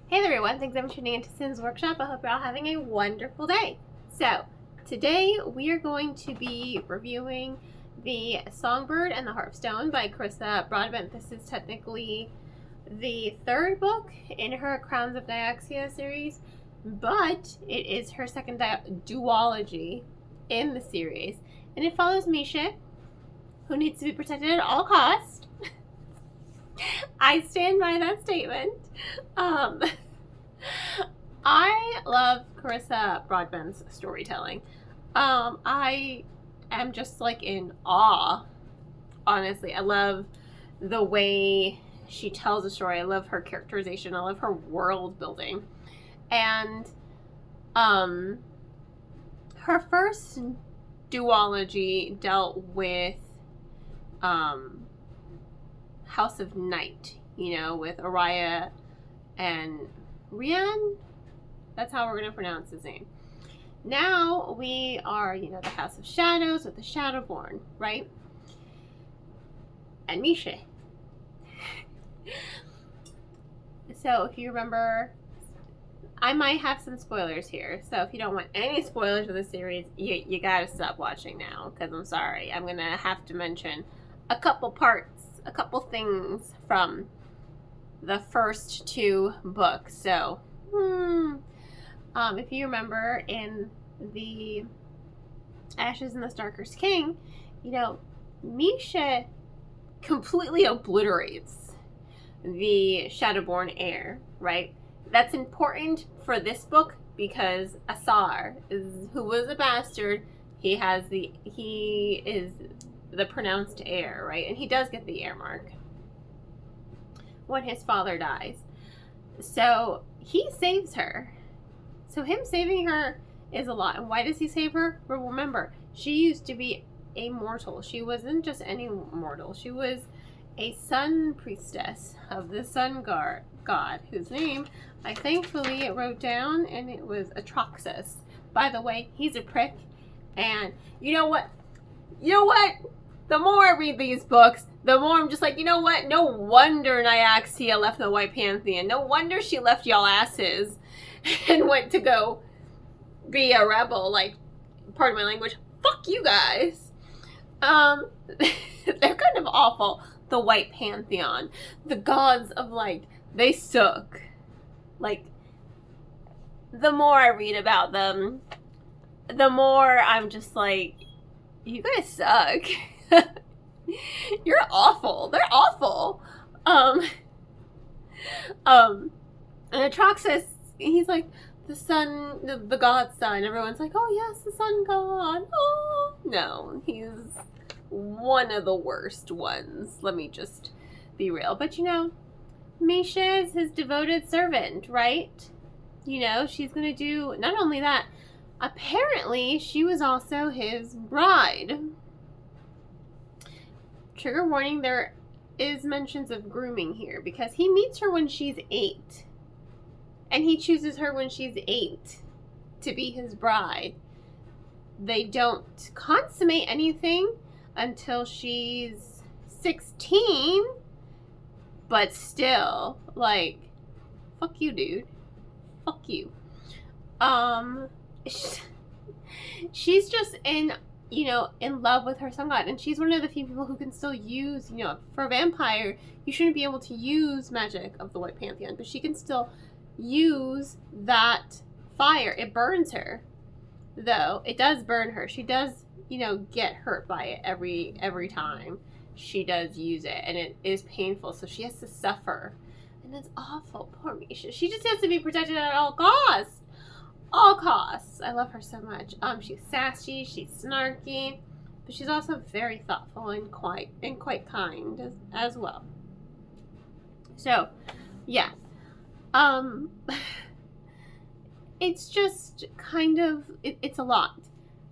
Hey there everyone, thanks for tuning into Sin's Workshop. I hope you're all having a wonderful day. So, today we are going to be reviewing the Songbird and the Harpstone by Carissa Broadbent. This is technically the third book in her Crowns of Nyaxia series, but it is her second duology in the series. And it follows Misha, who needs to be protected at all costs. I stand by that statement. I love Carissa Broadbent's storytelling. I am just like in awe, honestly. I love the way she tells a story. I love her characterization. I love her world building. And her first duology dealt with House of Night, with Araya and Rian. That's how we're going to pronounce his name. Now we are, the House of Shadows with the Shadowborn, right? And Misha. So if you remember, I might have some spoilers here. So if you don't want any spoilers of the series, you gotta stop watching now, because I'm sorry. I'm going to have to mention a couple things from the first two books. So, if you remember in the Ashes and the Starker's King, Misha completely obliterates the Shadowborn heir, right? That's important for this book because Asar, who was a bastard, he is the pronounced heir, right? And he does get the heir mark when his father dies. So he saves her. So him saving her is a lot. And why does he save her? Well, remember, she used to be a mortal. She wasn't just any mortal. She was a sun priestess of the sun god, whose name I thankfully wrote down, and it was Atraxas. By the way, he's a prick. And you know what? The more I read these books, the more I'm just like, no wonder Nyaxia left the White Pantheon. No wonder she left y'all asses and went to go be a rebel. Like, pardon my language, fuck you guys. They're kind of awful. The White Pantheon. The gods of light. They suck. Like, the more I read about them, the more I'm just like, you guys suck. You're awful. They're awful. And Atraxas, he's like the sun, the god son. Everyone's like, oh yes, the sun god. Oh no, he's one of the worst ones. Let me just be real. But Misha is his devoted servant, right? She's gonna do not only that. Apparently, she was also his bride. Trigger warning, there is mentions of grooming here because he meets her when she's 8. And he chooses her when she's 8 to be his bride. They don't consummate anything until she's 16. But still, like, fuck you, dude. Fuck you. She's just in love with her sun god, and she's one of the few people who can still use, for a vampire, you shouldn't be able to use magic of the White Pantheon, but she can still use that fire. It burns her, though. It does burn her. She does, get hurt by it every time she does use it, and it is painful, so she has to suffer, and it's awful. Poor Misha. She just has to be protected at all costs. All costs. I love her so much. She's sassy, she's snarky, but she's also very thoughtful and quite kind as well. So, yeah. It's just kind of it's a lot.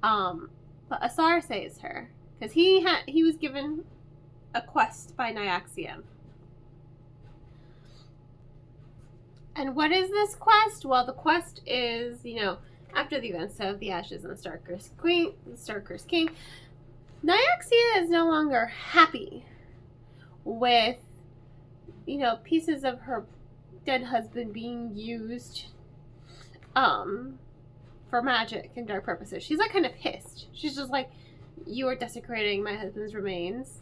But Asar saves her because he was given a quest by Nyaxia. And what is this quest? Well, the quest is, after the events of the Ashes and the Starker's King, Nyaxia is no longer happy with, pieces of her dead husband being used for magic and dark purposes. She's like kind of pissed. She's just like, you are desecrating my husband's remains.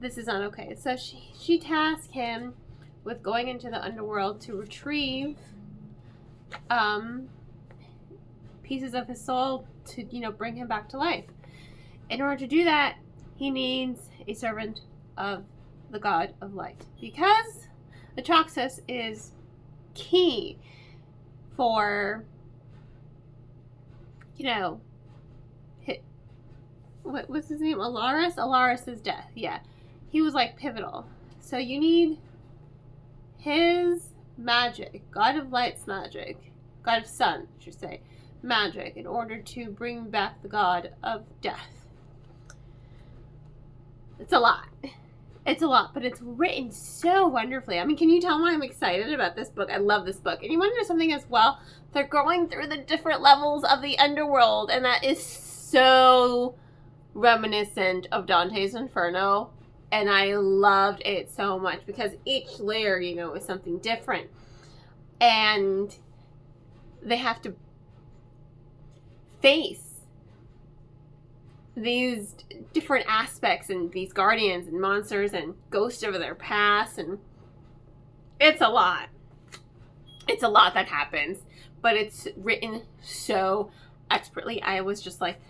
This is not okay. So she tasked him with going into the underworld to retrieve pieces of his soul to, bring him back to life. In order to do that, he needs a servant of the god of light, because Atraxas is key for, what was his name? Alaris's death. Yeah. He was like pivotal. So you need his magic, god of light's magic, god of sun, I should say, magic, in order to bring back the god of death. It's a lot. It's a lot, but it's written so wonderfully. I mean, can you tell why I'm excited about this book? I love this book. And you want to know something as well? They're going through the different levels of the underworld, and that is so reminiscent of Dante's Inferno. And I loved it so much because each layer, is something different. And they have to face these different aspects and these guardians and monsters and ghosts of their past, and it's a lot. It's a lot that happens, but it's written so expertly. I was just like,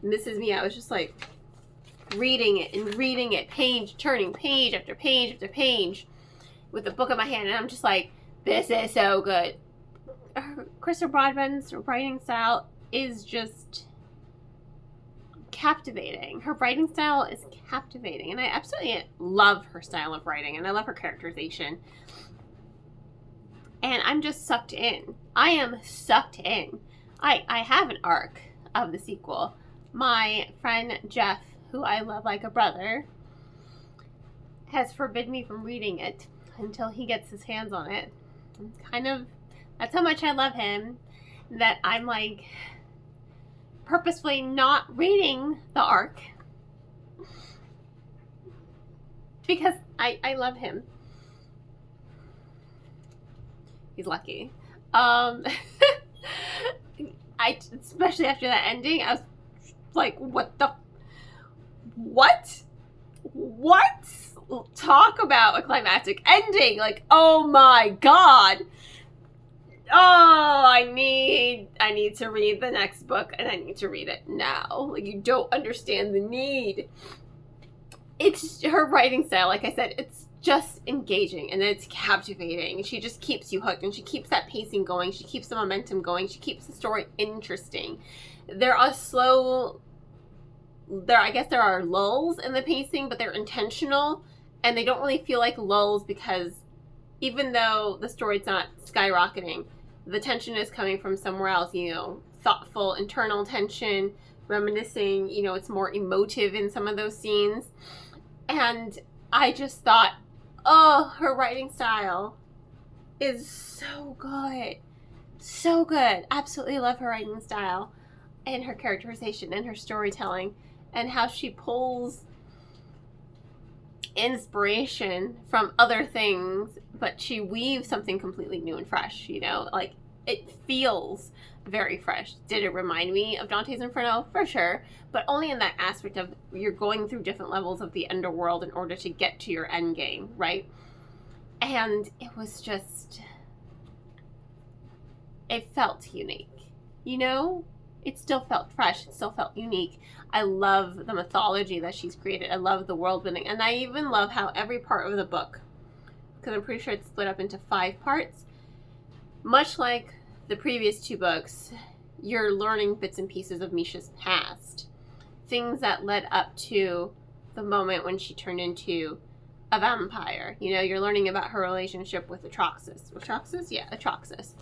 this is me. I was just like reading it, turning page after page after page with the book in my hand, and I'm just like, this is so good. Christopher Broadbent's writing style is just captivating. Her writing style is captivating, and I absolutely love her style of writing, and I love her characterization. And I'm just sucked in. I am sucked in. I have an arc of the sequel. My friend Jeff, who I love like a brother, has forbidden me from reading it until he gets his hands on it. That's how much I love him, that I'm like purposefully not reading the arc because I love him. He's lucky. Especially after that ending, I was like, what? Talk about a climactic ending. Like, oh my god. Oh, I need to read the next book, and I need to read it now. Like, you don't understand the need. It's her writing style, like I said, it's just engaging, and it's captivating. She just keeps you hooked, and she keeps that pacing going. She keeps the momentum going. She keeps the story interesting. I guess there are lulls in the pacing, but they're intentional, and they don't really feel like lulls because even though the story's not skyrocketing, the tension is coming from somewhere else, thoughtful internal tension, reminiscing, it's more emotive in some of those scenes. And I just thought, oh, her writing style is so good. So good. Absolutely love her writing style and her characterization and her storytelling and how she pulls inspiration from other things, but she weaves something completely new and fresh, like it feels very fresh. Did it remind me of Dante's Inferno? For sure, but only in that aspect of you're going through different levels of the underworld in order to get to your end game, right? And it was just, it felt unique, it still felt fresh, it still felt unique. I love the mythology that she's created. I love the world building. And I even love how every part of the book, because I'm pretty sure it's split up into 5 parts, much like the previous 2 books, you're learning bits and pieces of Misha's past. Things that led up to the moment when she turned into a vampire. You're learning about her relationship with Atraxas. Atraxas? Yeah, Atraxas.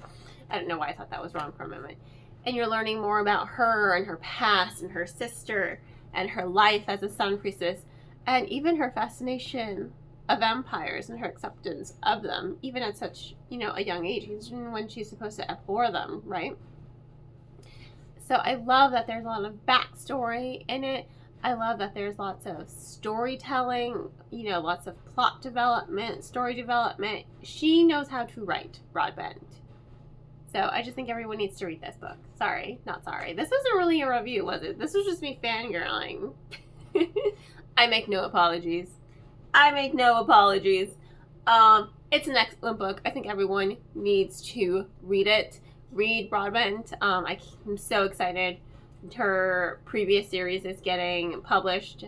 I don't know why I thought that was wrong for a moment. And you're learning more about her and her past and her sister and her life as a sun priestess and even her fascination of vampires and her acceptance of them, even at such, a young age, even when she's supposed to abhor them, right? So I love that there's a lot of backstory in it, I love that there's lots of storytelling, you know, lots of plot development, story development. She knows how to write, Broadbent. So I just think everyone needs to read this book. Sorry, not sorry. This wasn't really a review, was it? This was just me fangirling. I make no apologies. I make no apologies. It's an excellent book. I think everyone needs to read it. Read Broadbent. I'm so excited. Her previous series is getting published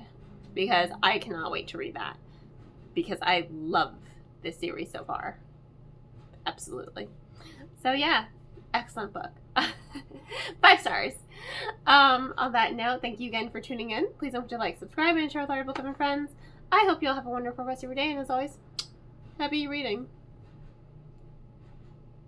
because I cannot wait to read that, because I love this series so far. Absolutely. So yeah, excellent book. 5 stars. On that note, thank you again for tuning in. Please don't forget to like, subscribe, and share with all your book loving friends. I hope you'll have a wonderful rest of your day, and as always, happy reading.